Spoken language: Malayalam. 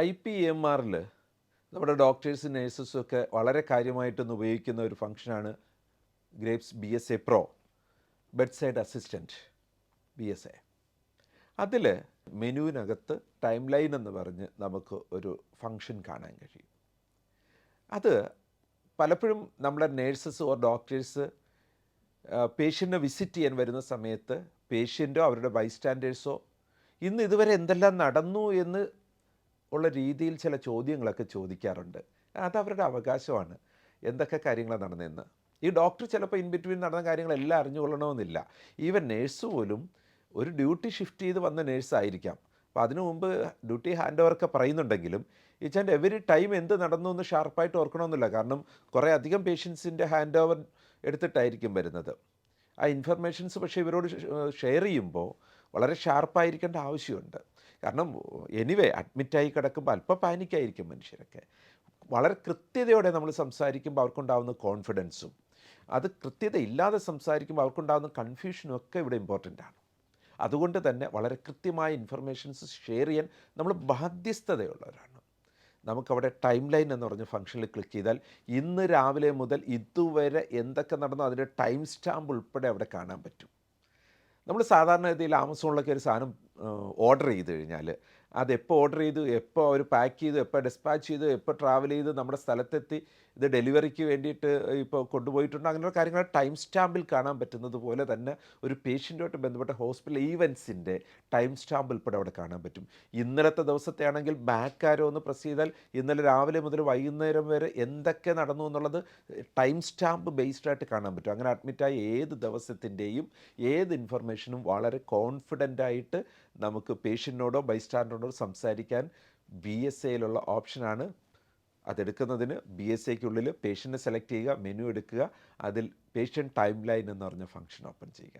IPMRൽ നമ്മുടെ ഡോക്ടേഴ്സും നേഴ്സസും ഒക്കെ വളരെ കാര്യമായിട്ടൊന്ന് ഉപയോഗിക്കുന്ന ഒരു ഫംഗ്ഷനാണ് grapes BSA Pro, bed side assistant BSA. അതിൽ മെനുവിനകത്ത് ടൈം ലൈൻ എന്ന് പറഞ്ഞ് നമുക്ക് ഒരു ഫംഗ്ഷൻ കാണാൻ കഴിയും. അത് പലപ്പോഴും നമ്മുടെ നേഴ്സസ് ഓർ ഡോക്ടേഴ്സ് പേഷ്യൻറ്റിനെ വിസിറ്റ് ചെയ്യാൻ വരുന്ന സമയത്ത് പേഷ്യൻറ്റോ അവരുടെ ബൈസ്റ്റാൻഡേഴ്സോ ഇന്ന് ഇതുവരെ എന്തെല്ലാം നടന്നു എന്ന് ഉള്ള രീതിയിൽ ചില ചോദ്യങ്ങളൊക്കെ ചോദിക്കാറുണ്ട്. അതവരുടെ അവകാശമാണ്, എന്തൊക്കെ കാര്യങ്ങളാണ് നടന്നതെന്ന്. ഈ ഡോക്ടർ ചിലപ്പോൾ ഇൻ ബിറ്റ്വീൻ നടന്ന കാര്യങ്ങളെല്ലാം അറിഞ്ഞുകൊള്ളണമെന്നില്ല. ഈവൻ നേഴ്സ് പോലും ഒരു ഡ്യൂട്ടി ഷിഫ്റ്റ് ചെയ്ത് വന്ന നേഴ്സായിരിക്കാം. അപ്പോൾ അതിനു മുമ്പ് ഡ്യൂട്ടി ഹാൻഡ് ഓവറൊക്കെ പറയുന്നുണ്ടെങ്കിലും ഈച്ച് ആൻഡ് എവരി ടൈം എന്ത് നടന്നു എന്ന് ഷാർപ്പായിട്ട് ഓർക്കണമെന്നില്ല. കാരണം കുറേ അധികം പേഷ്യൻസിൻ്റെ ഹാൻഡ് ഓവർ എടുത്തിട്ടായിരിക്കും വരുന്നത്. ആ ഇൻഫർമേഷൻസ് പക്ഷേ ഇവരോട് ഷെയർ ചെയ്യുമ്പോൾ വളരെ ഷാർപ്പായിരിക്കേണ്ട ആവശ്യമുണ്ട്. കാരണം എനിവേ അഡ്മിറ്റായി കിടക്കുമ്പോൾ അല്പം പാനിക്കായിരിക്കും മനുഷ്യരൊക്കെ. വളരെ കൃത്യതയോടെ നമ്മൾ സംസാരിക്കുമ്പോൾ അവർക്കുണ്ടാകുന്ന കോൺഫിഡൻസും, അത് കൃത്യതയില്ലാതെ സംസാരിക്കുമ്പോൾ അവർക്കുണ്ടാകുന്ന കൺഫ്യൂഷനും ഒക്കെ ഇവിടെ ഇമ്പോർട്ടൻ്റ് ആണ്. അതുകൊണ്ട് തന്നെ വളരെ കൃത്യമായ ഇൻഫർമേഷൻസ് ഷെയർ ചെയ്യാൻ നമ്മൾ ബാധ്യസ്ഥതയുള്ളവരാണ്. നമുക്കവിടെ ടൈം ലൈൻ എന്ന് പറഞ്ഞ ഫംഗ്ഷനിൽ ക്ലിക്ക് ചെയ്താൽ ഇന്ന് രാവിലെ മുതൽ ഇതുവരെ എന്തൊക്കെ നടന്നോ അതിൻ്റെ ടൈം സ്റ്റാമ്പ് ഉൾപ്പെടെ അവിടെ കാണാൻ പറ്റും. നമ്മൾ സാധാരണഗതിയിൽ ആമസോണിലൊക്കെ ഒരു സാധനം ഓർഡർ ചെയ്ത് കഴിഞ്ഞാൽ അതെപ്പോൾ ഓർഡർ ചെയ്തു, എപ്പോൾ അവർ പാക്ക് ചെയ്തു, എപ്പോൾ ഡിസ്പാച്ച് ചെയ്തു, എപ്പോൾ ട്രാവൽ ചെയ്ത് നമ്മുടെ സ്ഥലത്തെത്തി ഇത് ഡെലിവറിക്ക് വേണ്ടിയിട്ട് ഇപ്പോൾ കൊണ്ടുപോയിട്ടുണ്ട്, അങ്ങനെയുള്ള കാര്യങ്ങൾ ടൈം സ്റ്റാമ്പിൽ കാണാൻ പറ്റുന്നത് പോലെ തന്നെ ഒരു പേഷ്യൻറ്റുമായിട്ട് ബന്ധപ്പെട്ട ഹോസ്പിറ്റൽ ഈവൻസിൻ്റെ ടൈം സ്റ്റാമ്പ് ഉൾപ്പെടെ അവിടെ കാണാൻ പറ്റും. ഇന്നലത്തെ ദിവസത്തെ ആണെങ്കിൽ ബാക്ക് ആരോ ഒന്ന് പ്രസ് ചെയ്താൽ ഇന്നലെ രാവിലെ മുതൽ വൈകുന്നേരം വരെ എന്തൊക്കെ നടന്നു എന്നുള്ളത് ടൈം സ്റ്റാമ്പ് ബേസ്ഡ് ആയിട്ട് കാണാൻ പറ്റും. അങ്ങനെ അഡ്മിറ്റായ ഏത് ദിവസത്തിൻ്റെയും ഏത് ഇൻഫർമേഷനും വളരെ കോൺഫിഡൻ്റായിട്ട് നമുക്ക് പേഷ്യൻറ്റിനോടോ ബൈസ്റ്റാൻഡറിനോടോ സംസാരിക്കാൻ BSAയിലുള്ള ഓപ്ഷനാണ്. അതെടുക്കുന്നതിന് BSAയ്ക്കുള്ളിൽ പേഷ്യൻറ്റിനെ സെലക്ട് ചെയ്യുക, മെനു എടുക്കുക, അതിൽ പേഷ്യൻ്റ് ടൈം ലൈൻ എന്ന് പറഞ്ഞ ഫംഗ്ഷൻ ഓപ്പൺ ചെയ്യുക.